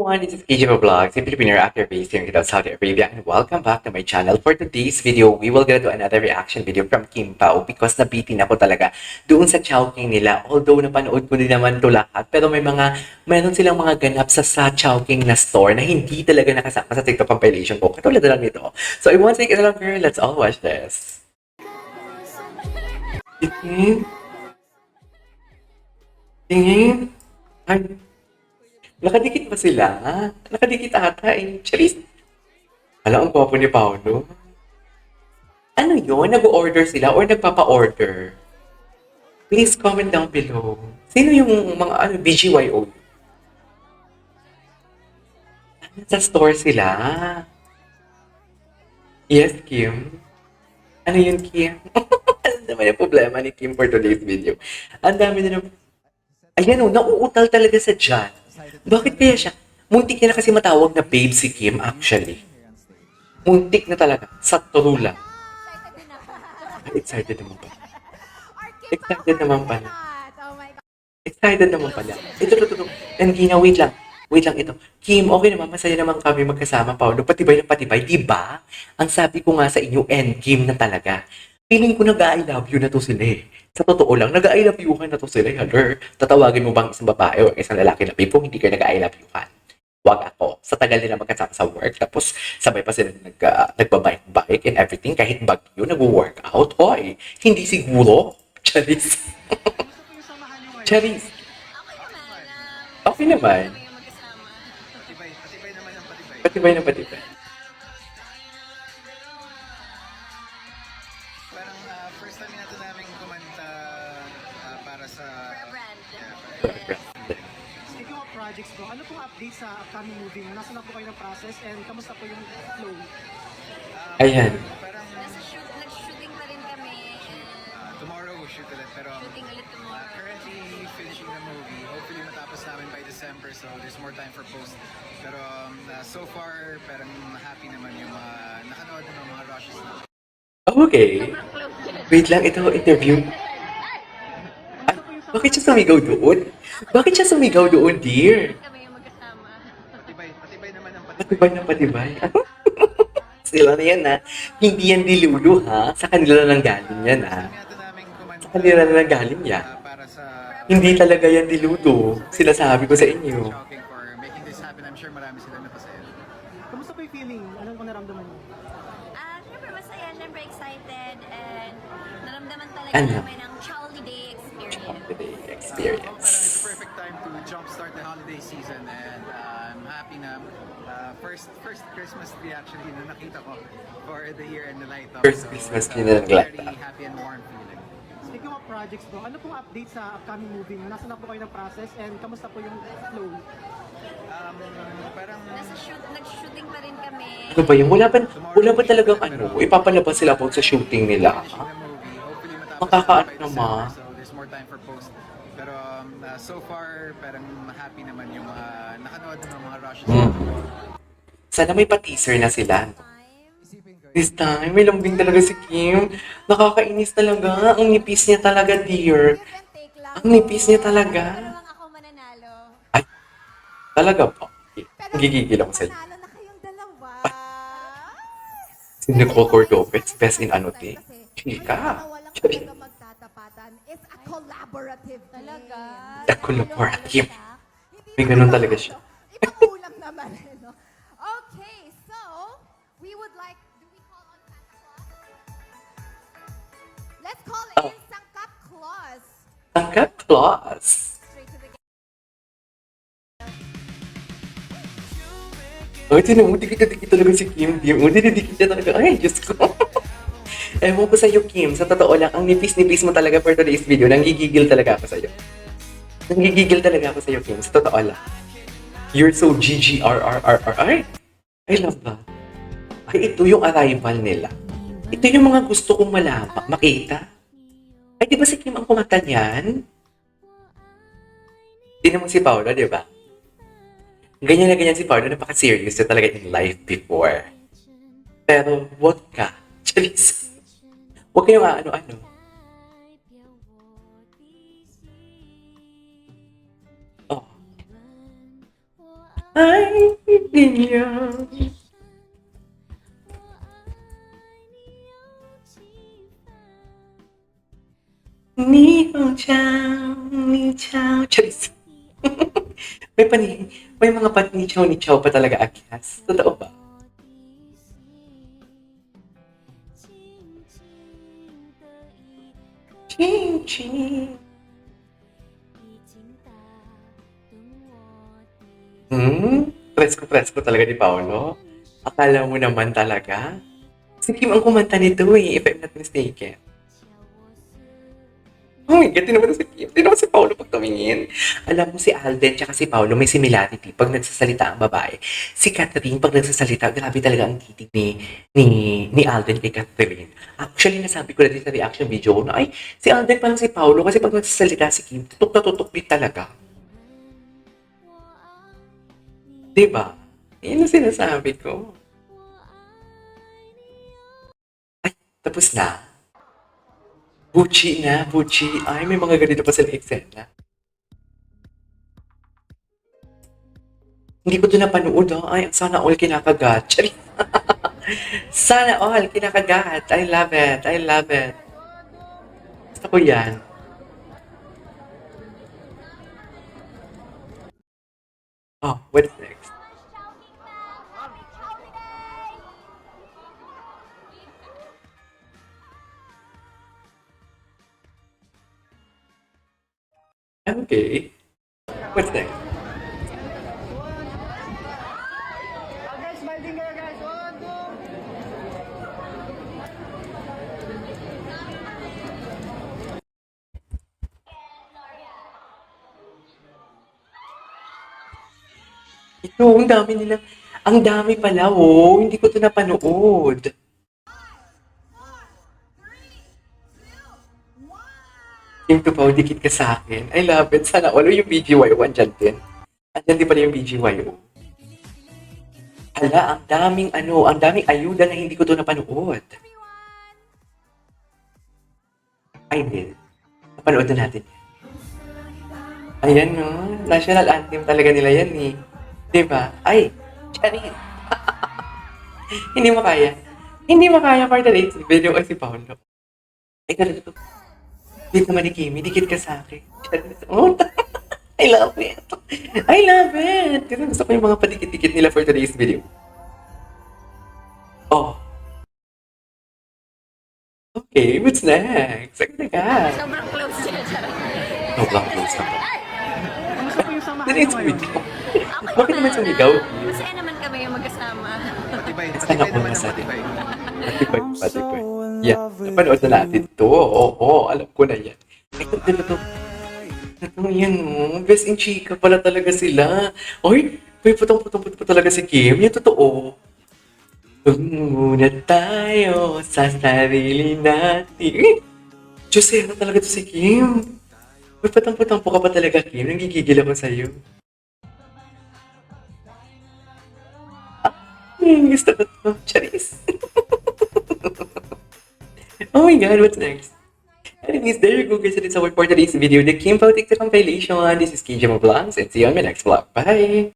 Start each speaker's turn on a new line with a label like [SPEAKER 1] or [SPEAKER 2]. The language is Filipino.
[SPEAKER 1] everyone, this is KJ Vlogs, a Filipino actor based here in Saudi Arabia, and welcome back to my channel. For today's video, we will gonna do another reaction video from Kim Pao because nabitin ako talaga doon sa Chowking nila. Although napanood ko din naman to lahat, pero meron silang mga ganap sa Chowking na store na hindi talaga nakasama sa TikTok compilation ko. Katulad na lang nito. So I want to take it along, girl. Let's all watch this. Tingin? Tingin? Ay, nakadikit ba sila? Nakadikit ata eh. Charis. Alam, ang gwapo ni Paolo. Ano yun? Nag-order sila or nagpapa-order? Please comment down below. Sino yung mga BGYO? Sa store sila. Yes, Kim. Ano yun, Kim? Ano naman yung problema ni Kim for today's video? Ang dami na ayan o, nauutal talaga sa dyan. Bakit kaya siya? Muntik niya na kasi matawag na babe si Kim, actually. Muntik na talaga. Sa trula. Excited naman pala. Excited naman pala. Excited naman pala. Ito. And Gina, wait lang. Wait lang ito. Kim, okay naman. Masaya naman kami magkasama, Paolo. Patibay na patibay. Diba? Ang sabi ko nga sa inyo, endgame na talaga. Feeling ko nag-I love you na to sila eh. Sa totoo lang, nag-I love you na to sila. Haler, tatawagin mo bang isang babae o isang lalaki na babe kung hindi kayo nag-I love you kan? Wag ako. Sa tagal nila magkasama sa work, tapos sabay pa sila nagbabike and everything, kahit bagyo, nag-workout. Hoy, hindi siguro. Charis. Charis. Okay naman. Patibay na patibay.
[SPEAKER 2] Parang first time natin namin kumanta para sa
[SPEAKER 3] brand.
[SPEAKER 4] Speaking of projects po, ano pong update sa upcoming movie mo? Nasaan na po kayo ng process and kamusta po yung flow?
[SPEAKER 1] Ayan.
[SPEAKER 2] parang
[SPEAKER 3] Nag-shooting pa rin kami.
[SPEAKER 2] tomorrow we'll shoot ulit pero
[SPEAKER 3] Shooting ulit tomorrow.
[SPEAKER 2] currently finishing the movie. Hopefully matapos namin by December so there's more time for post. Pero so far parang happy naman yung mga nakanood ng mga rushes na.
[SPEAKER 1] Okay. Wait lang, ito interview. Ay, bakit siya sumigaw doon? Bakit siya sumigaw doon, dear?
[SPEAKER 3] Kami yung magkasama.
[SPEAKER 2] Patibay naman ang
[SPEAKER 1] Patibay na patibay. Sila na yan, ha? Hindi yan dilulu, ha? Sa kanila na lang galing yan, ha?
[SPEAKER 2] Natin namin kumanta
[SPEAKER 1] Sa kanila na lang galing yan.
[SPEAKER 2] para sa
[SPEAKER 1] Hindi talaga yan diludo. Sinasabi ko sa inyo.
[SPEAKER 2] Shocking for making this happen. I'm sure marami silang napasaya.
[SPEAKER 4] Kamusta po yung feeling? Anong pong naramdaman mo?
[SPEAKER 3] Syempre masaya, syempre excited, and naramdaman talaga
[SPEAKER 1] Ano?
[SPEAKER 3] namin ang holiday experience.
[SPEAKER 1] Experience.
[SPEAKER 2] Parang it's a perfect time to jumpstart the holiday season and I'm happy na first Christmas tree actually na nakita ko for the year and the light up.
[SPEAKER 1] First Christmas tree na nag-light up.
[SPEAKER 2] Very happy and warm feeling.
[SPEAKER 4] Speaking of projects po, ano pong update sa upcoming movie mo? Nasaan na po kayo ng process and kamusta po yung flow?
[SPEAKER 2] Parang
[SPEAKER 3] Nag-shooting pa rin kami.
[SPEAKER 1] Ano ba yun? Wala ba talagang ipapalabas sila about sa shooting nila?
[SPEAKER 2] finishing the movie. Hopefully matapos
[SPEAKER 1] Makakaano
[SPEAKER 2] namin by
[SPEAKER 1] naman.
[SPEAKER 2] December, so there's more time for post. Pero so far parang happy naman yung mga nakanood ng mga rushes.
[SPEAKER 1] Sana may pa-teaser na sila. This time, may lambing talaga si Kim. Nakakainis talaga. Ang nipis niya talaga, dear. Ang nipis niya talaga.
[SPEAKER 3] Ako mananalo.
[SPEAKER 1] Ay, talaga po. Gigigil ako sa'yo.
[SPEAKER 3] Nanalo na kayong dalawa.
[SPEAKER 1] Si Nicole Cordovez, best in ano, te. Chika.
[SPEAKER 5] Walang talaga magtatapatan. It's a collaborative
[SPEAKER 3] Talaga.
[SPEAKER 1] A collaborative. May ganun talaga siya.
[SPEAKER 5] Ipakulam naman. No? Okay, so, we would like, do we call on Santa Claus? Let's call in Sangkap Claus.
[SPEAKER 1] Sangkat Claus.
[SPEAKER 5] Straight to the
[SPEAKER 1] Ay, tinan mo, dikit talaga si Kim. Dikit niya talaga. Ay, Diyos ko. Ewan ko sa'yo, Kim. Sa totoo lang, ang nipis-nipis mo talaga for today's video. Nanggigigil talaga ako sa'yo. Nanggigigil talaga ako sa'yo, Kim. Sa totoo lang. You're so GGRRRR. Ay, I love that. Ay, ito yung arrival nila. Ito yung mga gusto kong makita. Ay, di ba si Kim ang kumanta niyan? Tingnan mo si Paolo, di ba? Ganyan na ganyan si Paolo, napaka-serious na talaga in life before. Pero, wag ka. Charis. Huwag kayong ano-ano. Oh. Ay, ganyan. Ni Hong Chao, Ni Chao. Charis. may may mga ni Chao pa talaga akyas. Totoo ba? Ching, ching. Presko talaga ni Paolo. Akala mo naman talaga? Si Kim ang kumanta nito if I'm not mistaken. Oh my God, di naman si Kim. Di naman si Paolo pag tumingin. Alam mo si Alden tsaka si Paolo may similarity pag nagsasalita ang babae. Si Catherine pag nagsasalita, grabe talaga ang titig ni Alden kay Catherine. Actually, nasabi ko na din sa reaction video ko na, ay, si Alden parang si Paolo kasi pag nagsasalita si Kim, tutok na tutok din talaga. Diba? Yan ang sinasabi ko. Ay, tapos na. Buchi na, Buchi. Ay, may mga ganito pa sila eksena. Hindi ko ito napanood, oh. Ay, sana all kinakagat. Charing. Sana all kinakagat. I love it. I love it. Gusto ko yan. Oh, what's next? Okay. What's next?
[SPEAKER 4] Guys, smiling kayo guys. 1, 2.
[SPEAKER 1] Ito, ang dami nila. Ang dami pala, oh. Hindi ko ito napanood. Kim to Pao, dikit ka sa akin. I love it. Sana all yung BGYO. Andyan din. Andyan din pala yung BGYO. Hala, ang daming ayuda na hindi ko ito napanood. Ay, hindi. Napanood na natin. Ayan, no? National anthem talaga nila yan, eh. Diba? Ay, Charis. Hindi mo kaya. Hindi mo kaya for the late video kasi Paolo. Ay, ganito. Dito naman ni Kimi, dikit ka sa akin. Charis. Oh, I love it. I love it. Kasi gusto ko yung mga padikit-dikit nila for today's video. Oh. Okay, what's next? Ang taga.
[SPEAKER 3] Sobrang close siya.
[SPEAKER 1] Sobrang close na.
[SPEAKER 4] Kamusta po yung samahan
[SPEAKER 1] Dali,
[SPEAKER 4] niyo ngayon?
[SPEAKER 1] sumigaw. Bakit naman sumigaw?
[SPEAKER 3] Masaya naman kami yung magkasama.
[SPEAKER 2] Patibay
[SPEAKER 1] Sana
[SPEAKER 2] naman
[SPEAKER 1] all
[SPEAKER 2] ang
[SPEAKER 1] masaya.
[SPEAKER 2] patibay.
[SPEAKER 1] Patibay. Yeah, napanood na natin to. Oo, alam ko na yan. Ito. Ito yan, oh. Best in chika pala talaga sila. Ay, may putong-putong pa talaga si Kim. Yung totoo. Muna tayo sa sarili natin. Diyosera talaga to si Kim. May patang-putang po ka pa talaga, Kim. Nanggigigil ako sa'yo. Gusto ko to. Charis. Oh my God, what's next? Anyways, there you go guys. That's our for today's video. The Kim Pao TikTok compilation. This is KJ Vlogs and see you on my next vlog. Bye!